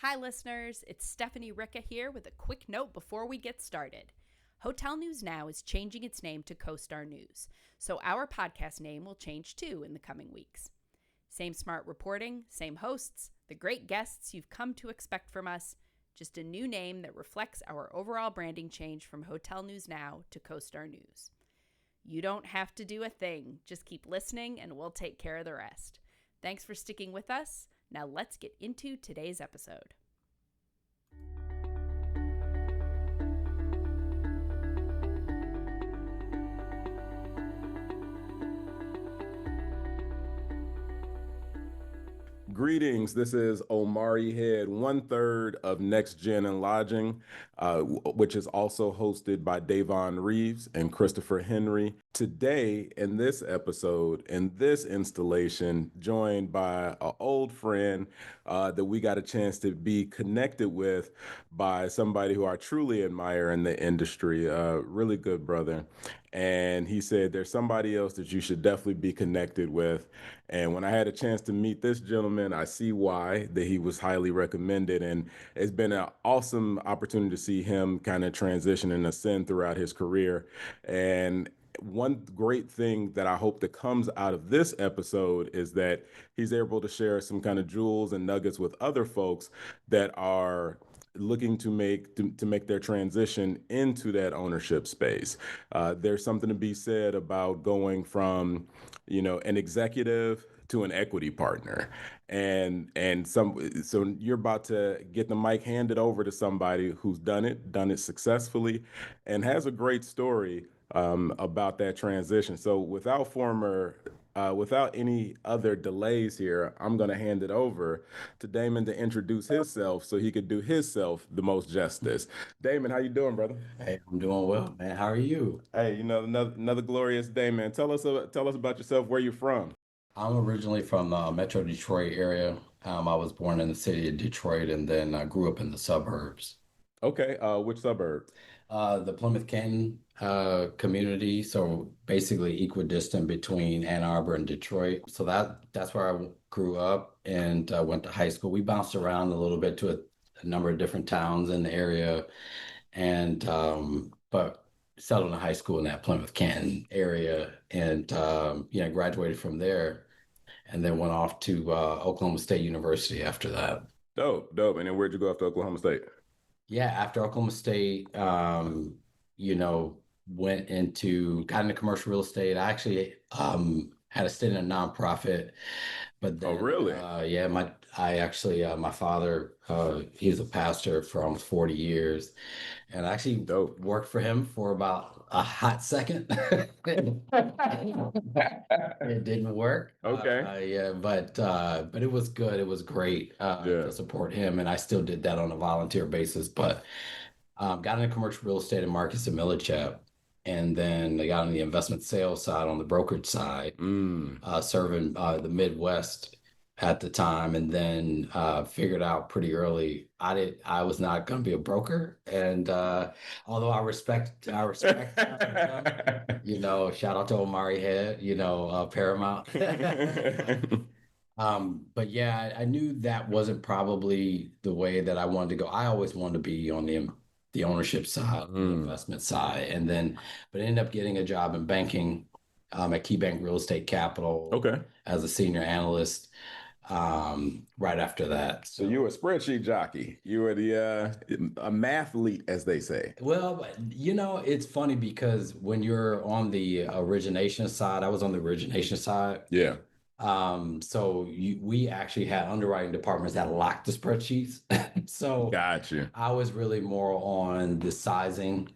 Hi, listeners. It's Stephanie Ricca here with a quick note before we get started. Hotel News Now is changing its name to CoStar News, so our podcast name will change too in the coming weeks. Same smart reporting, same hosts, the great guests you've come to expect from us, just a new name that reflects our overall branding change from Hotel News Now to CoStar News. You don't have to do a thing, just keep listening and we'll take care of the rest. Thanks for sticking with us. Now let's get into today's episode. Greetings. This is Omari Head, 1/3 of Next Gen and Lodging, which is also hosted by Davon Reeves and Christopher Henry. Today, in this episode, in this installation, joined by an old friend that we got a chance to be connected with by somebody who I truly admire in the industry, a really good brother. And he said, there's somebody else that you should definitely be connected with. And when I had a chance to meet this gentleman, I see why that he was highly recommended. And it's been an awesome opportunity to see him kind of transition and ascend throughout his career. And one great thing that I hope that comes out of this episode is that he's able to share some kind of jewels and nuggets with other folks that are looking to make their transition into that ownership space. There's something to be said about going from, an executive to an equity partner, so you're about to get the mic handed over to somebody who's done it successfully, and has a great story about that transition. So without any other delays here, I'm going to hand it over to Damon to introduce himself so he could do himself the most justice. Damon, how you doing, brother? Hey, I'm doing well, man. How are you? Hey, another glorious day, man. Tell us about yourself, where you're from. I'm originally from the Metro Detroit area. I was born in the city of Detroit and then I grew up in the suburbs. Okay, which suburb? The Plymouth Canton community, so basically equidistant between Ann Arbor and Detroit. So that's where I grew up and went to high school. We bounced around a little bit to a number of different towns in the area, and but settled in high school in that Plymouth Canton area, and graduated from there, and then went off to Oklahoma State University after that. Dope, dope. And then where'd you go after Oklahoma State? Yeah, after Oklahoma State, you know, got into commercial real estate. I actually had a stint in a nonprofit, but Oh, then really? yeah, my father, he's a pastor for almost 40 years, and I actually Dope. worked for him for about a hot second. It didn't work. Okay. Yeah, but it was good. It was great Yeah. to support him, and I still did that on a volunteer basis. But got into commercial real estate and Marcus and Millichap, and then I got on the investment sales side on the brokerage side, Mm. serving the Midwest at the time, and then figured out pretty early I was not going to be a broker, and although I respect them, shout out to Omari Head, Paramount. But yeah, I knew that wasn't probably the way that I wanted to go. I always wanted to be on the ownership side, the Mm. investment side, but I ended up getting a job in banking at KeyBank Real Estate Capital Okay. as a senior analyst right after that. So you were a spreadsheet jockey. You were a mathlete, as they say. Well, it's funny because when you're on the origination side, I was on the origination side. Yeah. We actually had underwriting departments that locked the spreadsheets. So Got you. I was really more on the sizing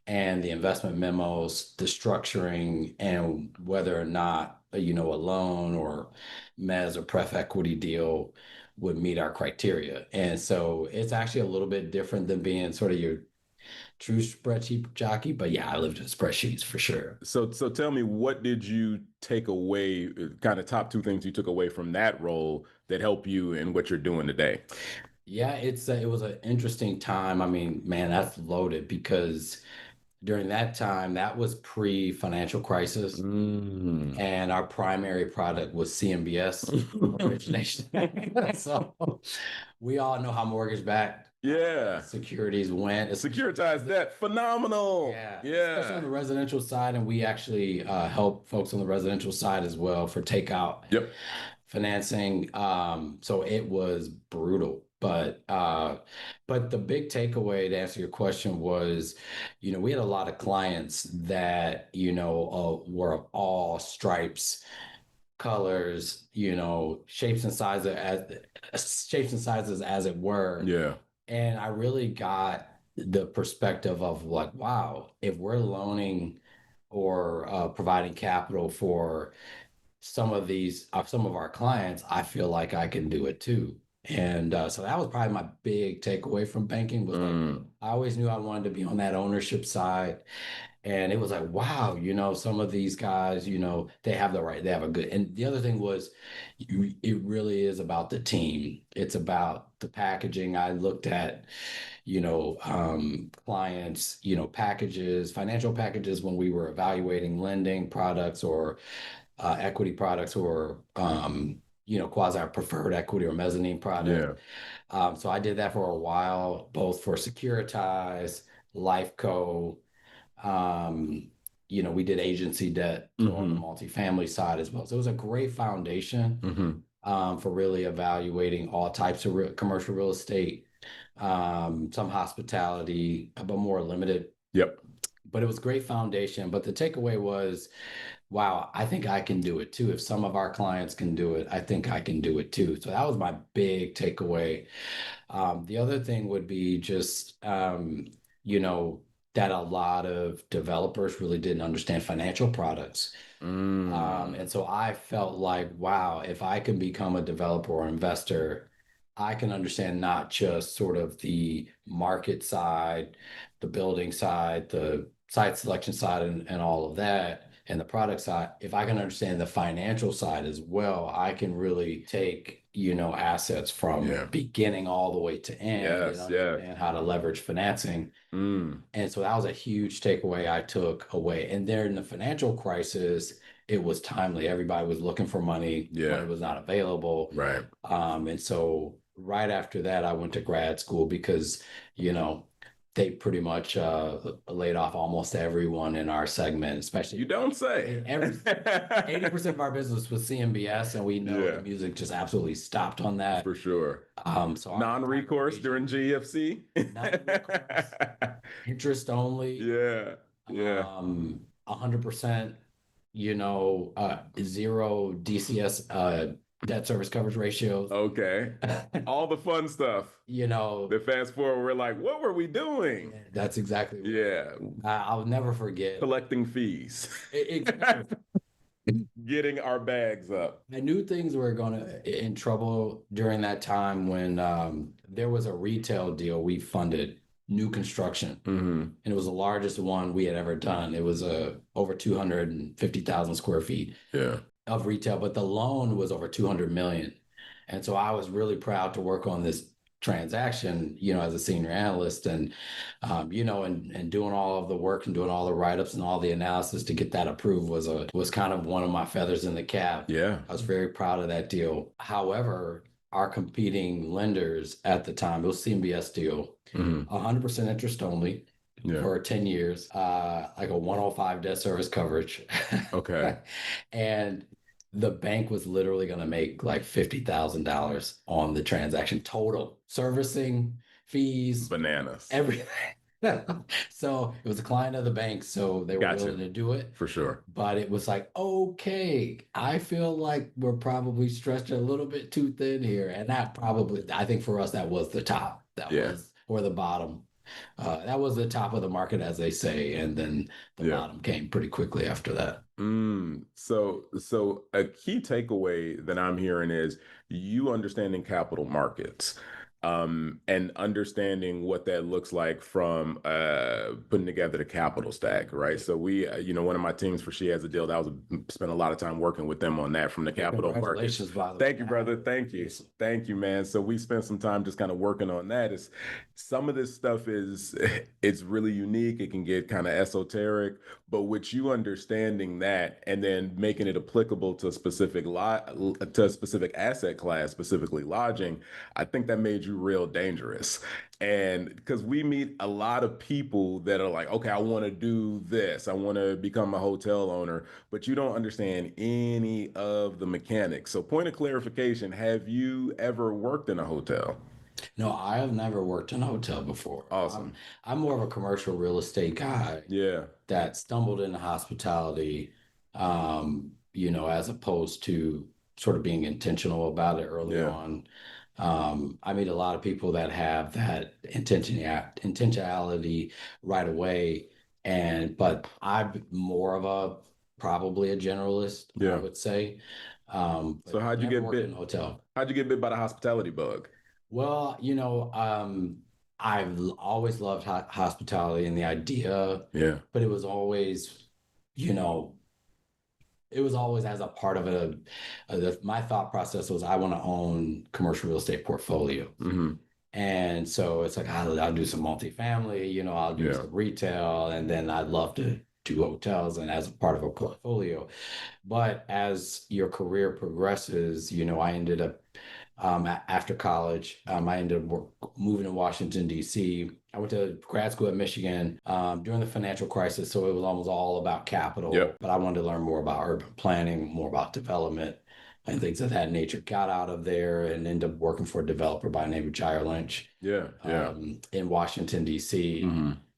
and the investment memos, the structuring, and whether or not, a loan or mezz or pref equity deal would meet our criteria. And so it's actually a little bit different than being sort of your true spreadsheet jockey. But yeah, I lived in spreadsheets for sure. So tell me, what did you take away, kind of top two things you took away from that role that help you in what you're doing today? Yeah, it was an interesting time. I mean, man, that's loaded because during that time, that was pre-financial crisis. And our primary product was CMBS origination. So we all know how mortgage-backed securities went. Securitized debt, phenomenal. Especially on the residential side. And we actually help folks on the residential side as well for takeout financing. So it was brutal. But the big takeaway, to answer your question, was, we had a lot of clients that, were of all stripes, colors, shapes and sizes as it were. Yeah. And I really got the perspective of like, wow, if we're loaning or providing capital for some of our clients, I feel like I can do it too. And so that was probably my big takeaway from banking was like, I always knew I wanted to be on that ownership side. And it was like, wow, some of these guys, they have a good, and the other thing was, it really is about the team. It's about the packaging. I looked at, clients, packages, financial packages when we were evaluating lending products or equity products or, quasi preferred equity or mezzanine product. So I did that for a while, both for Securitize, Lifeco. We did agency debt on the multifamily side as well. So it was a great foundation for really evaluating all types of commercial real estate, some hospitality, but more limited. But it was a great foundation. But the takeaway was, wow, I think I can do it too. If some of our clients can do it, I think I can do it too. So that was my big takeaway. The other thing would be just, that a lot of developers really didn't understand financial products. And so I felt like, wow, if I can become a developer or investor, I can understand not just sort of the market side, the building side, the site selection side, and all of that, and the product side. If I can understand the financial side as well, I can really take, assets from beginning all the way to end and understand how to leverage financing. And so that was a huge takeaway I took away. And there in the financial crisis, it was timely. Everybody was looking for money when it was not available. Right. And so right after that, I went to grad school because, they pretty much laid off almost everyone in our segment, especially. You don't say. 80% of our business was CMBS, and we know the music just absolutely stopped on that. For sure. So non-recourse during GFC. Non-recourse, interest only. 100%. Zero DCS debt service coverage ratios. Okay. All the fun stuff. The fast forward, we're like, what were we doing? That's exactly what I'll never forget. Collecting fees. Exactly. Getting our bags up. I knew things were in trouble during that time when there was a retail deal we funded, new construction. And it was the largest one we had ever done. It was over 250,000 square feet. Of retail, but the loan was over 200 million. And so I was really proud to work on this transaction, as a senior analyst and, and doing all of the work and doing all the write-ups and all the analysis to get that approved was kind of one of my feathers in the cap. I was very proud of that deal. However, our competing lenders at the time, it was CMBS deal, 100% interest only. For 10 years, like a 105 debt service coverage. Okay. And the bank was literally going to make like $50,000 on the transaction total, servicing, fees, bananas, everything. So it was a client of the bank, so they were willing to do it. For sure. But it was like, okay, I feel like we're probably stretched a little bit too thin here. And I think for us, that was the top. That was, or the bottom. That was the top of the market, as they say, and then the bottom came pretty quickly after that. So a key takeaway that I'm hearing is you understanding capital markets. and understanding what that looks like from putting together the capital stack, right? So we, one of my teams for She Has a Deal, spent a lot of time working with them on that from the capital markets. Congratulations, by the way. Thank you, brother. Thank you. Thank you, man. So we spent some time just kind of working on that. Some of this stuff it's really unique. It can get kind of esoteric, but with you understanding that and then making it applicable to a specific asset class, specifically lodging, I think that made you real dangerous. And because we meet a lot of people that are like, okay, I want to do this, I want to become a hotel owner, but you don't understand any of the mechanics. So, point of clarification, have you ever worked in a hotel? No, I have never worked in a hotel before. Awesome. I'm more of a commercial real estate guy. Yeah. That stumbled into hospitality, as opposed to sort of being intentional about it early on. I meet a lot of people that have that intentionality right away, but I'm more of probably a generalist, I would say. So how'd you get bit? In a hotel. How'd you get bit by the hospitality bug? Well, I've always loved hospitality and the idea, but it was always, as a part of it. My thought process was I want to own commercial real estate portfolio. Mm-hmm. And so it's like, I'll do some multifamily, I'll do some retail, and then I'd love to do hotels and as a part of a portfolio. But as your career progresses, I ended up after college, I ended up moving to Washington, D.C. I went to grad school at Michigan during the financial crisis, so it was almost all about capital. But I wanted to learn more about urban planning, more about development, and things of that nature. Got out of there and ended up working for a developer by the name of Jair Lynch in Washington, D.C.,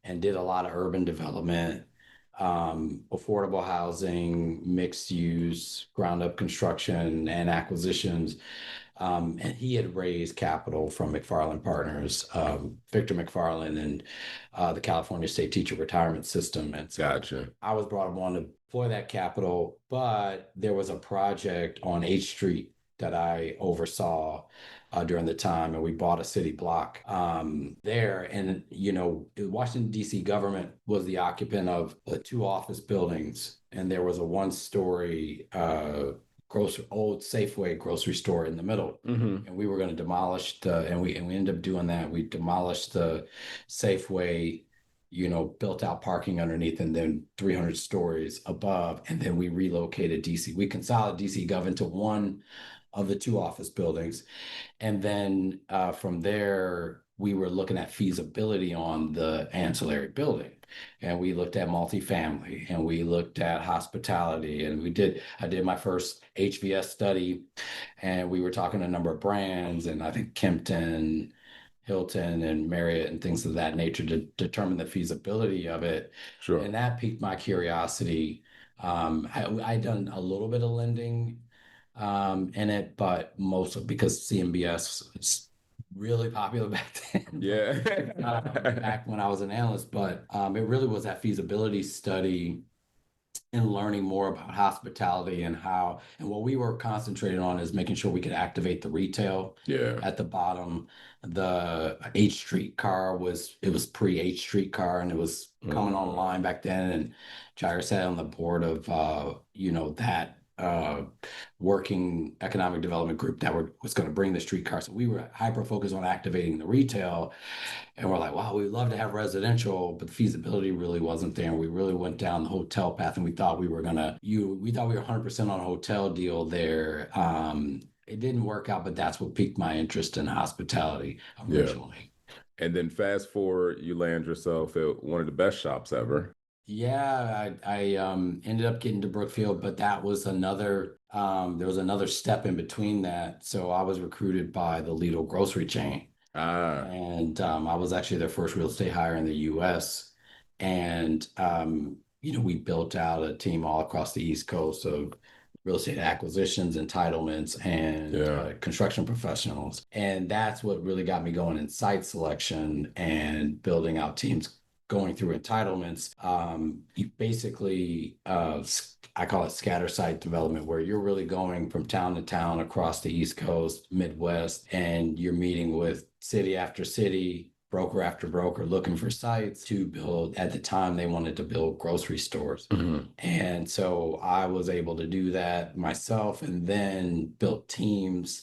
and did a lot of urban development, affordable housing, mixed use, ground up construction, and acquisitions. And he had raised capital from McFarland Partners, Victor McFarland, and the California State Teacher Retirement System. And so I was brought on to deploy that capital, but there was a project on H Street that I oversaw during the time, and we bought a city block there. And, the Washington, D.C. government was the occupant of 2 office buildings, and there was a 1-story old Safeway grocery store in the middle. And we were going to demolish and we ended up doing that. We demolished the Safeway, built out parking underneath, and then 300 stories above. And then we relocated DC. We consolidated DC Gov into one of the 2 office buildings. And then from there, we were looking at feasibility on the ancillary building. And we looked at multifamily, and we looked at hospitality, and I did my first HVS study, and we were talking to a number of brands, and I think Kimpton, Hilton, and Marriott, and things of that nature to determine the feasibility of it. And that piqued my curiosity. I'd done a little bit of lending in it, but mostly because CMBS is really popular back then. Back when I was an analyst, but it really was that feasibility study and learning more about hospitality and what we were concentrating on is making sure we could activate the retail at the bottom. The H streetcar was pre-H streetcar, and it was coming online back then. And Jair sat on the board of that working economic development group that was going to bring the streetcar. So we were hyper focused on activating the retail, and we're like, wow, we'd love to have residential, but the feasibility really wasn't there. And we really went down the hotel path, and we thought we were 100% on a hotel deal there. It didn't work out, but that's what piqued my interest in hospitality originally. And then fast forward, you land yourself at one of the best shops ever. Yeah, I ended up getting to Brookfield, but that was there was another step in between that. So I was recruited by the Lidl grocery chain. And I was actually their first real estate hire in the US. And, we built out a team all across the East Coast of real estate acquisitions, entitlements, and construction professionals. And that's what really got me going in site selection and building out teams going through entitlements. You basically, I call it scatter site development, where you're really going from town to town across the East Coast, Midwest, and you're meeting with city after city, broker after broker, looking for sites to build. At the time, they wanted to build grocery stores. And so I was able to do that myself, and then built teams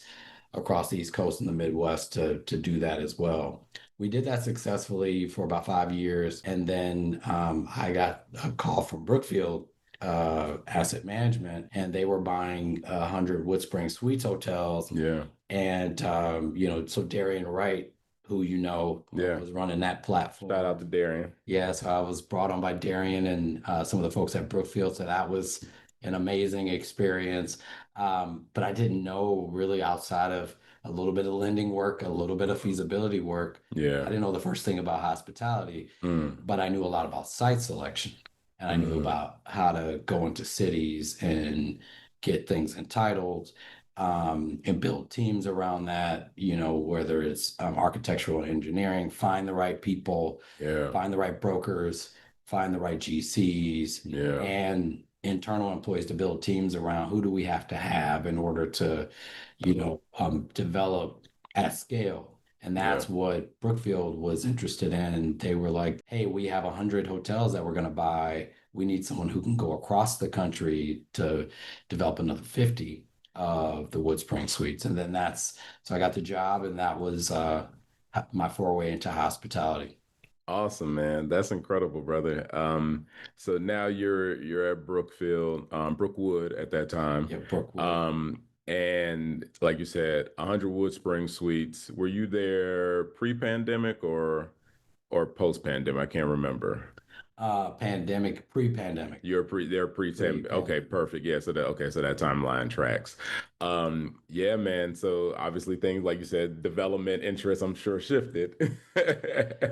across the East Coast and the Midwest to do that as well. We did that successfully for about 5 years. And then I got a call from Brookfield Asset Management, and they were buying 100 Woodspring Suites hotels. Yeah. And, so Darian Wright, who was running that platform. Shout out to Darian. Yeah, so I was brought on by Darian and some of the folks at Brookfield. So that was an amazing experience. But I didn't know really outside of a little bit of lending work, a little bit of feasibility work. Yeah. I didn't know the first thing about hospitality, but I knew a lot about site selection. And I knew about how to go into cities and get things entitled. And build teams around that, whether it's architectural engineering, find the right people, find the right brokers, find the right GCs, and internal employees to build teams around who do we have to have in order to, develop at scale. And that's what Brookfield was interested in. And they were like, hey, we have 100 hotels that we're going to buy. We need someone who can go across the country to develop another 50 of the Woodspring Suites. And then so I got the job, and that was my foray into hospitality. Awesome, man. That's incredible, brother. So now you're at Brookwood at that time. Yeah, Brookwood. And like you said, 100 Woodspring Suites. Were you there pre-pandemic or post-pandemic? I can't remember. Pre-pandemic. They're pre-pandemic. Okay, perfect. Yeah, so that timeline tracks. Yeah, man. So obviously things like you said, development interest, I'm sure shifted.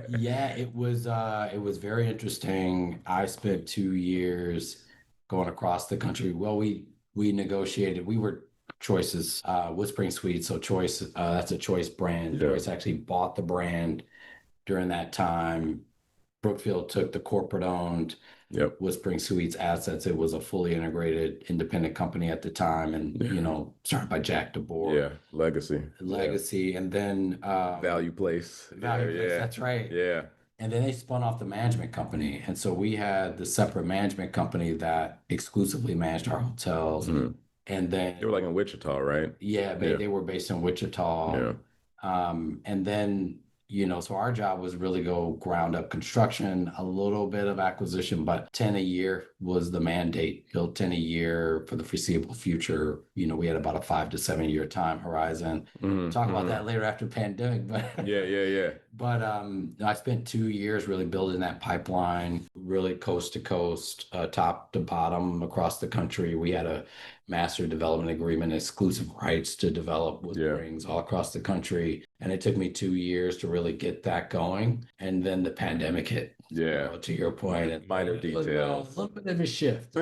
Yeah, it was very interesting. I spent 2 years going across the country. Well, we negotiated. We were Choice's Woodspring Suite. So Choice, that's a Choice brand. Yeah. Choice actually bought the brand during that time. Brookfield took the corporate-owned Woodspring Suites assets. It was a fully integrated independent company at the time, and started by Jack DeBoer. Yeah, Legacy. And then Value Place. Place. That's right. Yeah. And then they spun off the management company, and so we had the separate management company that exclusively managed our hotels. And then they were like in Wichita, right? Yeah, they were based in Wichita. And then so our job was really go ground up construction, a little bit of acquisition, but 10 a year was the mandate. Build 10 a year for the foreseeable future. We had about a 5 to 7 year time horizon. Talk about that later after pandemic, but yeah. But I spent 2 years really building that pipeline, really coast to coast, top to bottom across the country. We had a master development agreement, exclusive rights to develop Woodsprings all across the country. And it took me 2 years to really get that going. And then the pandemic hit. Yeah. To your point. And minor details. A little bit of a shift.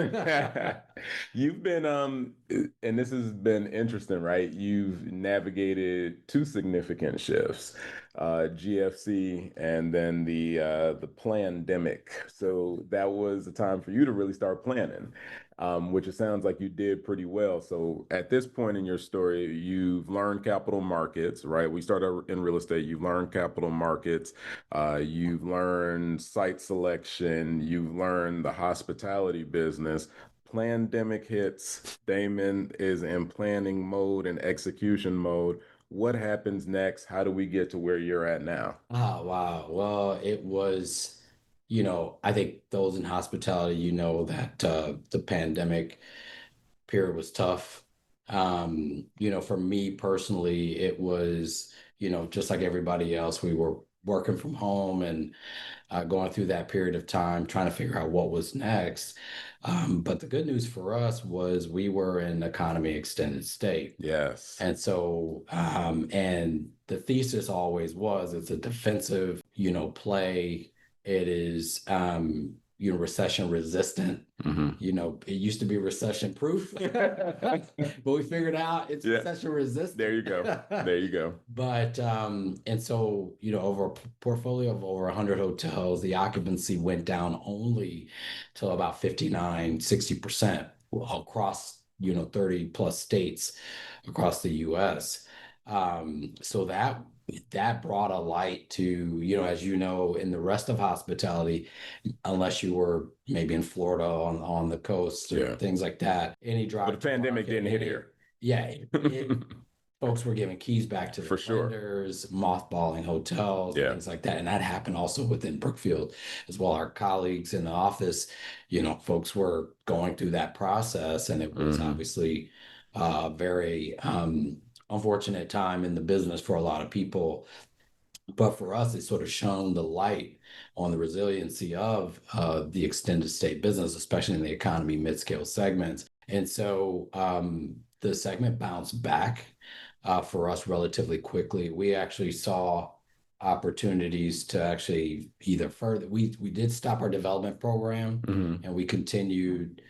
You've been, and this has been interesting, right? You've navigated two significant shifts, GFC and then the pandemic. So that was the time for you to really start planning. Which it sounds like you did pretty well. So at this point in your story, you've learned capital markets, right? We started in real estate. You've learned capital markets. You've learned site selection. You've learned the hospitality business. Pandemic hits. Damon is in planning mode and execution mode. What happens next? How do we get to where you're at now? Oh, wow. Well, it was... I think those in hospitality, that the pandemic period was tough. For me personally, it was, just like everybody else, we were working from home and going through that period of time, trying to figure out what was next. But the good news for us was we were in economy extended state. Yes. And so, and the thesis always was it's a defensive, play. It is, recession resistant. It used to be recession proof, but we figured out it's recession resistant. There you go. But, and so, over a portfolio of over 100 hotels, the occupancy went down only to about 59-60% across, 30 plus states across the US. So that that brought a light to, as you know, in the rest of hospitality, unless you were maybe in Florida on the coast or Yeah. things like that, any drive But the to pandemic market, didn't hit here. yeah, folks were giving keys back to For their sure. lenders, mothballing hotels, Yeah. things like that. And that happened also within Brookfield as well. Our colleagues in the office, folks were going through that process, and it was obviously a very unfortunate time in the business for a lot of people. But for us, it sort of shone the light on the resiliency of the extended stay business, especially in the economy mid-scale segments. And so the segment bounced back for us relatively quickly. We actually saw opportunities to actually either further, we did stop our development program, and we continued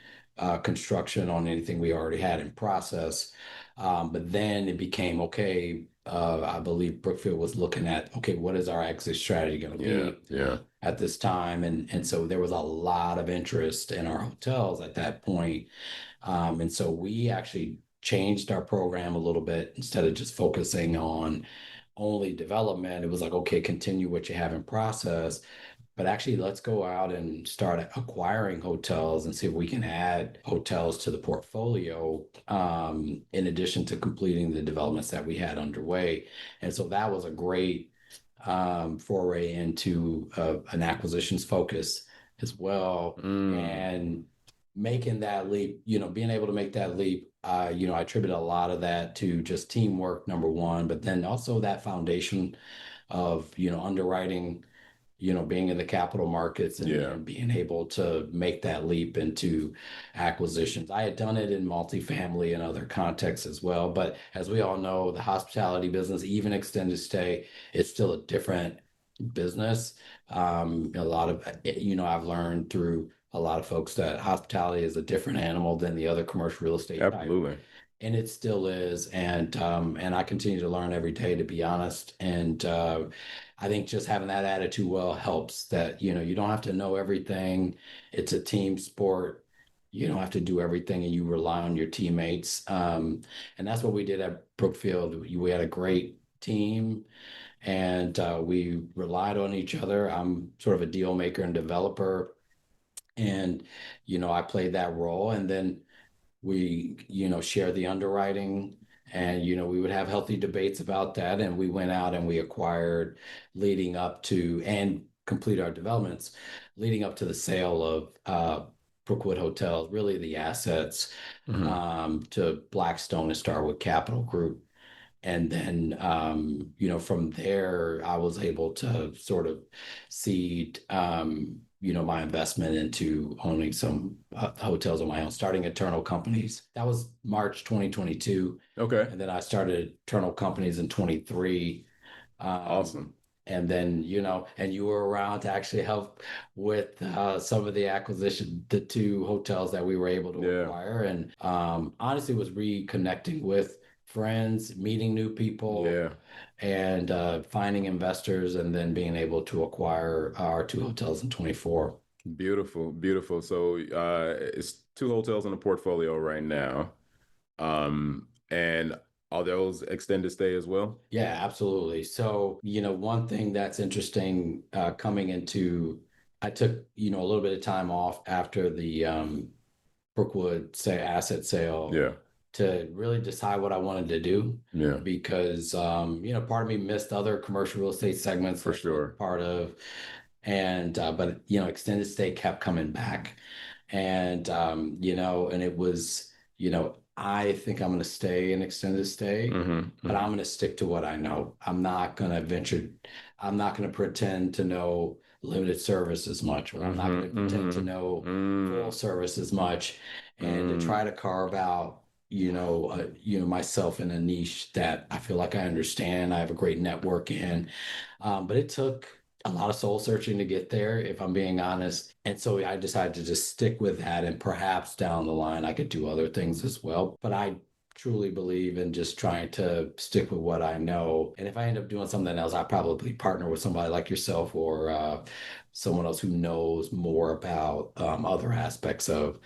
construction on anything we already had in process. But then it became, okay, I believe Brookfield was looking at, okay, what is our exit strategy going to be at this time? And so there was a lot of interest in our hotels at that point. And so we actually changed our program a little bit. Instead of just focusing on only development, it was like, okay, continue what you have in process, but actually let's go out and start acquiring hotels and see if we can add hotels to the portfolio, in addition to completing the developments that we had underway. And so that was a great foray into an acquisitions focus as well. And making that leap, being able to make that leap, I attribute a lot of that to just teamwork, number one, but then also that foundation of, underwriting, being in the capital markets and being able to make that leap into acquisitions. I had done it in multifamily and other contexts as well, but as we all know, the hospitality business, even extended stay, it's still a different business. A lot of, I've learned through a lot of folks that hospitality is a different animal than the other commercial real estate Absolutely. type. And it still is, and I continue to learn every day, to be honest. And I think just having that attitude helps. That you don't have to know everything. It's a team sport. You don't have to do everything, and you rely on your teammates. And that's what we did at Brookfield. We had a great team, and we relied on each other. I'm sort of a deal maker and developer, and I played that role. And then we share the underwriting, and we would have healthy debates about that, and we went out and we acquired, leading up to and complete our developments leading up to the sale of Brookwood Hotels, really the assets, to Blackstone and Starwood Capital Group. And then, from there, I was able to sort of seed, my investment into owning some hotels on my own, starting Eternal Companies. That was March 2022. Okay. And then I started Eternal Companies in 23. Awesome. And then, and you were around to actually help with some of the acquisition, the two hotels that we were able to acquire. And honestly, was reconnecting with friends, meeting new people, and finding investors, and then being able to acquire our two hotels in 24. Beautiful, beautiful. So it's two hotels in the portfolio right now. And are those extended stay as well? Yeah, absolutely. So, one thing that's interesting coming into, I took, a little bit of time off after the Brookwood asset sale to really decide what I wanted to do. Yeah. Because, part of me missed other commercial real estate segments. For sure. Part of, and, but, extended stay kept coming back. And, and it was, I think I'm going to stay in extended stay, but I'm going to stick to what I know. I'm not going to venture. I'm not going to pretend to know limited service as much, or I'm not going to pretend to know full service as much, and to try to carve out, myself in a niche that I feel like I understand. I have a great network in, but it took a lot of soul searching to get there, if I'm being honest. And so I decided to just stick with that, and perhaps down the line I could do other things as well. But I truly believe in just trying to stick with what I know. And if I end up doing something else, I probably partner with somebody like yourself, or someone else who knows more about other aspects of,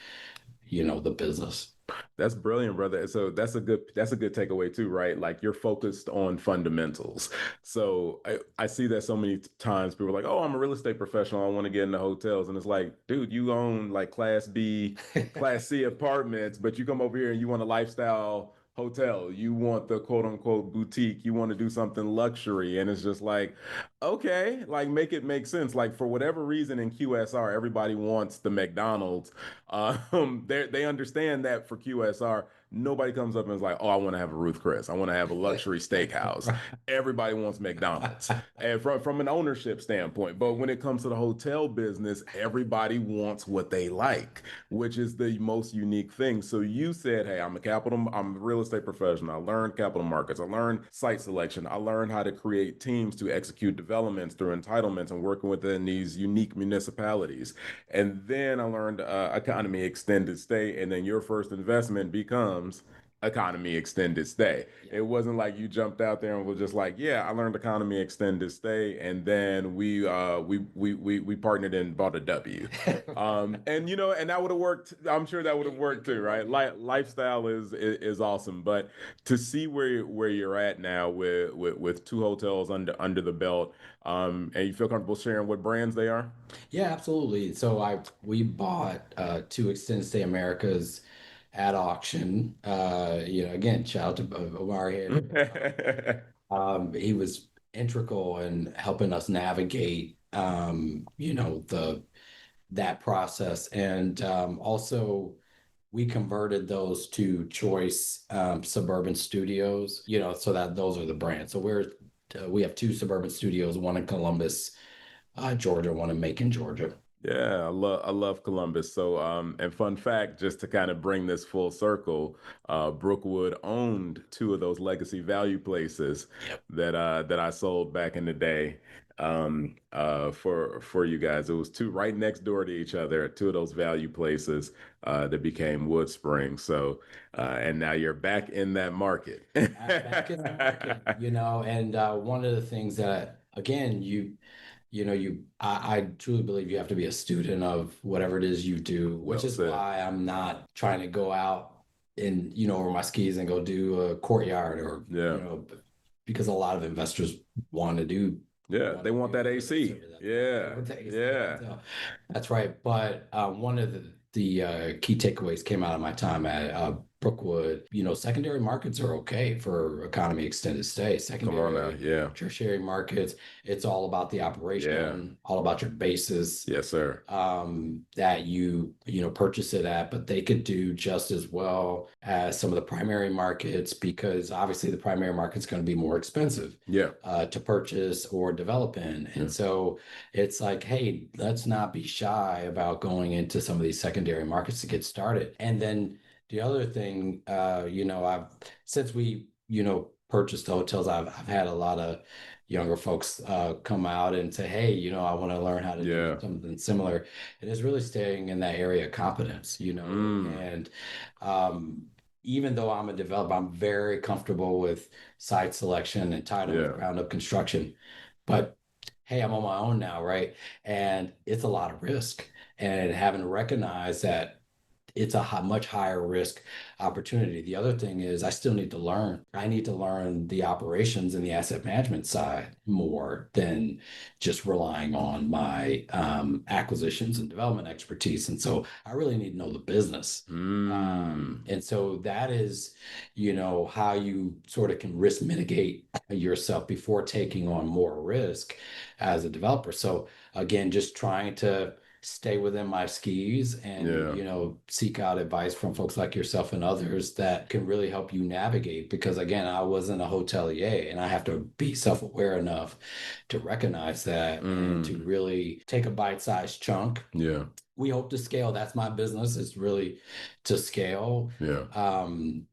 the business. That's brilliant, brother. So that's a good takeaway too, right? Like you're focused on fundamentals. So I see that so many times people are like, oh, I'm a real estate professional. I want to get into hotels. And it's like, dude, you own like class B, class C apartments, but you come over here and you want a lifestyle hotel. You want the quote unquote boutique. You want to do something luxury. And it's just like, okay, like make it make sense. Like for whatever reason in QSR, everybody wants the McDonald's. They understand that for QSR, nobody comes up and is like, oh, I want to have a Ruth Chris. I want to have a luxury steakhouse. Everybody wants McDonald's. And from an ownership standpoint. But when it comes to the hotel business, everybody wants what they like, which is the most unique thing. So you said, hey, I'm a real estate professional. I learned capital markets. I learned site selection. I learned how to create teams to execute developments through entitlements and working within these unique municipalities. And then I learned economy extended stay. And then your first investment becomes economy extended stay. Yeah. It wasn't like you jumped out there and was just like, yeah, I learned economy extended stay, and then we partnered and bought a W. And and that would have worked. I'm sure that would have worked too, right? Lifestyle is awesome, but to see where you're at now with two hotels under the belt, and you feel comfortable sharing what brands they are? Yeah, absolutely. So we bought two extended stay Americas at auction. Again, shout out to Omar here. He was integral in helping us navigate, the that process, and also we converted those to Choice Suburban Studios. So that those are the brands. So we have two Suburban Studios, one in Columbus, Georgia, one in Macon, Georgia. Yeah, I love Columbus. So, and fun fact, just to kind of bring this full circle, Brookwood owned two of those legacy value places Yep. that I sold back in the day, for you guys. It was two right next door to each other, two of those value places that became Wood Springs. So, and now you're back in that market. Back in the market, and one of the things that, again, I truly believe you have to be a student of whatever it is you do, which Well is said. why I'm not trying to go out and, over my skis and go do a courtyard or, Yeah. because a lot of investors want to do Yeah, want they to want do that what they AC. consider that. Yeah, With the AC yeah. hotel. That's right. But one of the key takeaways came out of my time at Brookwood. Secondary markets are okay for economy extended stay. Come on now. Secondary, Yeah, tertiary markets, it's all about the yeah. operation, all about your basis Yes, sir. that purchase it at, but they could do just as well as some of the primary markets, because obviously the primary market's going to be more expensive Yeah, to purchase or develop in. And yeah. so it's like, hey, let's not be shy about going into some of these secondary markets to get started. And then the other thing, I've since we, purchased the hotels, I've had a lot of younger folks come out and say, hey, I want to learn how to do Yeah. something similar. And it's really staying in that area of competence, Mm, and um, even though I'm a developer, I'm very comfortable with site selection and entitlement, yeah. ground up construction. But hey, I'm on my own now, right? And it's a lot of risk. And having to recognize that it's a much higher risk opportunity. The other thing is I still need to learn. I need to learn the operations and the asset management side more than just relying on my acquisitions and development expertise. And so I really need to know the business. Mm, And so that is, how you sort of can risk mitigate yourself before taking on more risk as a developer. So again, just trying to stay within my skis and, yeah. seek out advice from folks like yourself and others that can really help you navigate. Because again, I wasn't a hotelier, and I have to be self-aware enough to recognize that and to Mm, really take a bite-sized chunk. yeah. We hope to scale. That's my business, is really to scale. Yeah.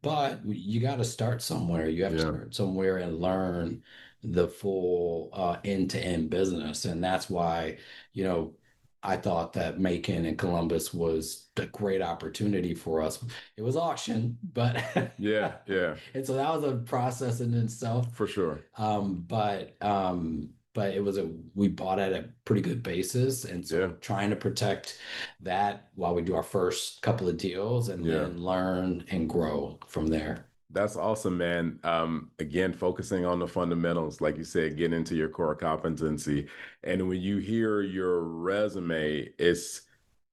But you got to start somewhere. You have to Yeah. start somewhere and learn the full end-to-end business. And that's why, I thought that Macon and Columbus was a great opportunity for us. It was auction, but Yeah. Yeah. and so that was a process in itself. For sure. But but we bought at a pretty good basis. And so trying to protect that while we do our first couple of deals and then learn and grow from there. That's awesome, man. Again, focusing on the fundamentals, like you said, get into your core competency. And when you hear your resume, it's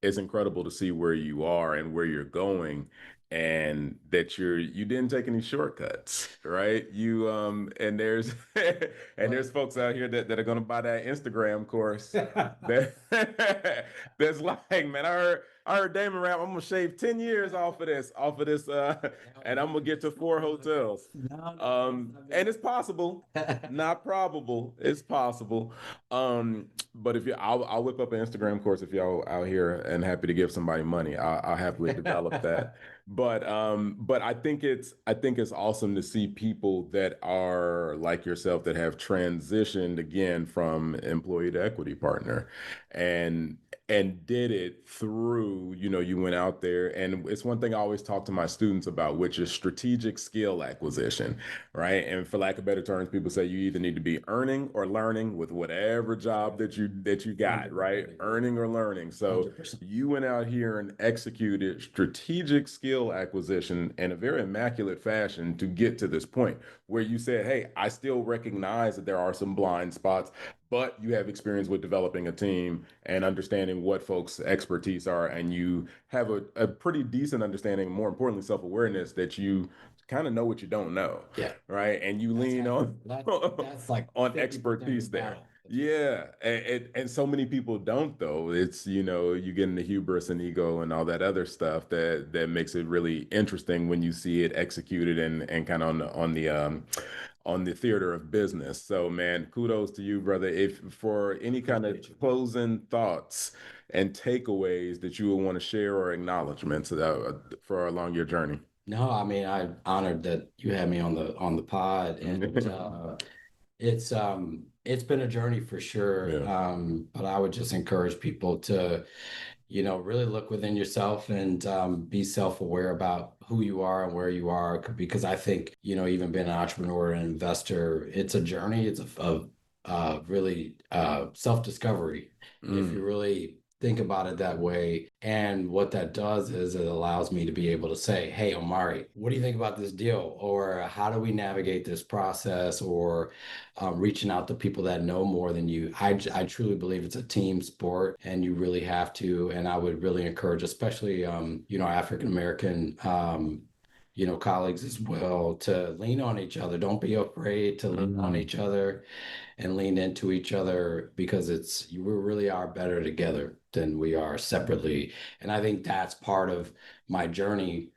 incredible to see where you are and where you're going, and that you didn't take any shortcuts, right? You and there's there's folks out here that are gonna buy that Instagram course that that's like, man, I heard Damon rap, I'm gonna shave 10 years off of this, and I'm gonna get to 4 hotels. And it's possible, not probable. It's possible. But if I'll whip up an Instagram course if y'all out here and happy to give somebody money. I'll happily develop that. But I think it's awesome to see people that are like yourself that have transitioned again from employee to equity partner, and did it through, you went out there. And it's one thing I always talk to my students about, which is strategic skill acquisition, right? And for lack of better terms, people say you either need to be earning or learning with whatever job that you got, right? Earning or learning. So 100%. you went out here and executed strategic skill acquisition in a very immaculate fashion to get to this point where you said, hey, I still recognize that there are some blind spots, but you have experience with developing a team and understanding what folks' expertise are, and you have a pretty decent understanding, more importantly, self-awareness that you kind of know what you don't know. Yeah. Right. And you lean on that's like on expertise there. Yeah. And so many people don't, though. It's, you get into hubris and ego and all that other stuff that makes it really interesting when you see it executed and kind of on the theater of business. So, man, kudos to you, brother. If for any kind of closing thoughts and takeaways that you would want to share or acknowledgments for along your journey. No, I mean, I'm honored that you had me on the pod, and it's been a journey for sure. But I would just encourage people to, really look within yourself and be self-aware about who you are and where you are, because I think, even being an entrepreneur and investor, it's a journey. It's a really self-discovery. If you really think about it that way. And what that does is it allows me to be able to say, hey, Omari, what do you think about this deal? Or how do we navigate this process? Or reaching out to people that know more than you. I truly believe it's a team sport, and you really have to. And I would really encourage, especially, African-American, colleagues as well, to lean on each other. Don't be afraid to lean on each other and lean into each other, because we really are better together than we are separately. And I think that's part of my journey,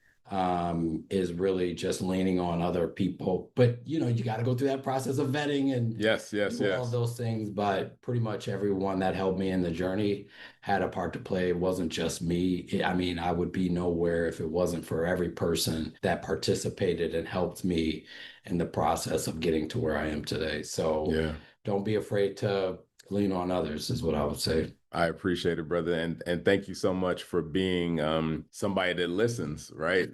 is really just leaning on other people. But, you got to go through that process of vetting and do all of those things. But pretty much everyone that helped me in the journey had a part to play. It wasn't just me. I mean, I would be nowhere if it wasn't for every person that participated and helped me in the process of getting to where I am today. So don't be afraid to lean on others, is what I would say. I appreciate it, brother. And thank you so much for being somebody that listens, right?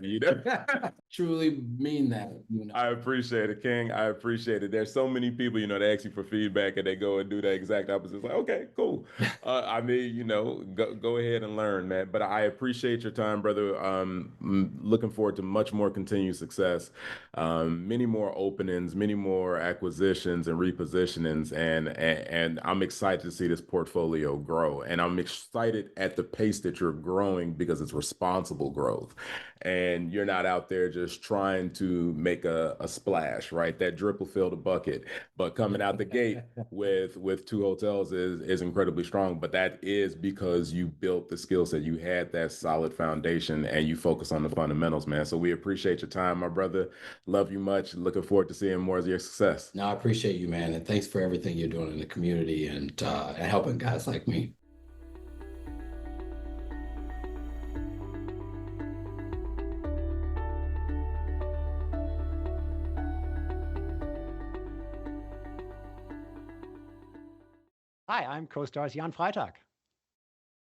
Truly mean that. I appreciate it, King. I appreciate it. There's so many people, they ask you for feedback and they go and do the exact opposite. It's like, okay, cool. I mean, go ahead and learn, man. But I appreciate your time, brother. Looking forward to much more continued success, many more openings, many more acquisitions and repositionings, and I'm excited to see this portfolio grow. And I'm excited at the pace that you're growing, because it's responsible growth. And you're not out there just trying to make a splash, right? That drip will fill the bucket. But coming out the gate with 2 hotels is incredibly strong. But that is because you built the skill set. You had that solid foundation and you focus on the fundamentals, man. So we appreciate your time, my brother. Love you much. Looking forward to seeing more of your success. No, I appreciate you, man. And thanks for everything you're doing in the community and helping guys like me. Hi, I'm co-stars Jan Freitag.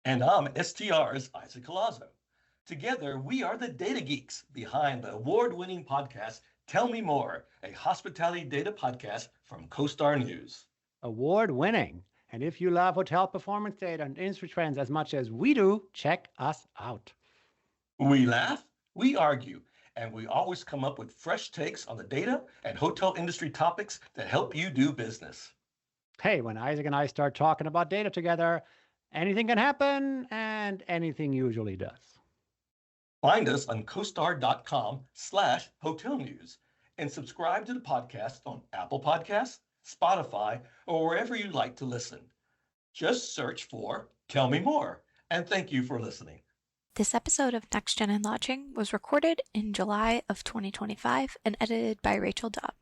And I'm STR's Isaac Colazo. Together, we are the data geeks behind the award-winning podcast, Tell Me More, a hospitality data podcast from CoStar News. award-winning. And if you love hotel performance data and industry trends as much as we do, check us out. We laugh, we argue, and we always come up with fresh takes on the data and hotel industry topics that help you do business. Hey, when Isaac and I start talking about data together, anything can happen, and anything usually does. Find us on costar.com/hotel news and subscribe to the podcast on Apple Podcasts, Spotify, or wherever you like to listen. Just search for Tell Me More, and thank you for listening. This episode of Next Gen in Lodging was recorded in July of 2025 and edited by Rachel Dobb.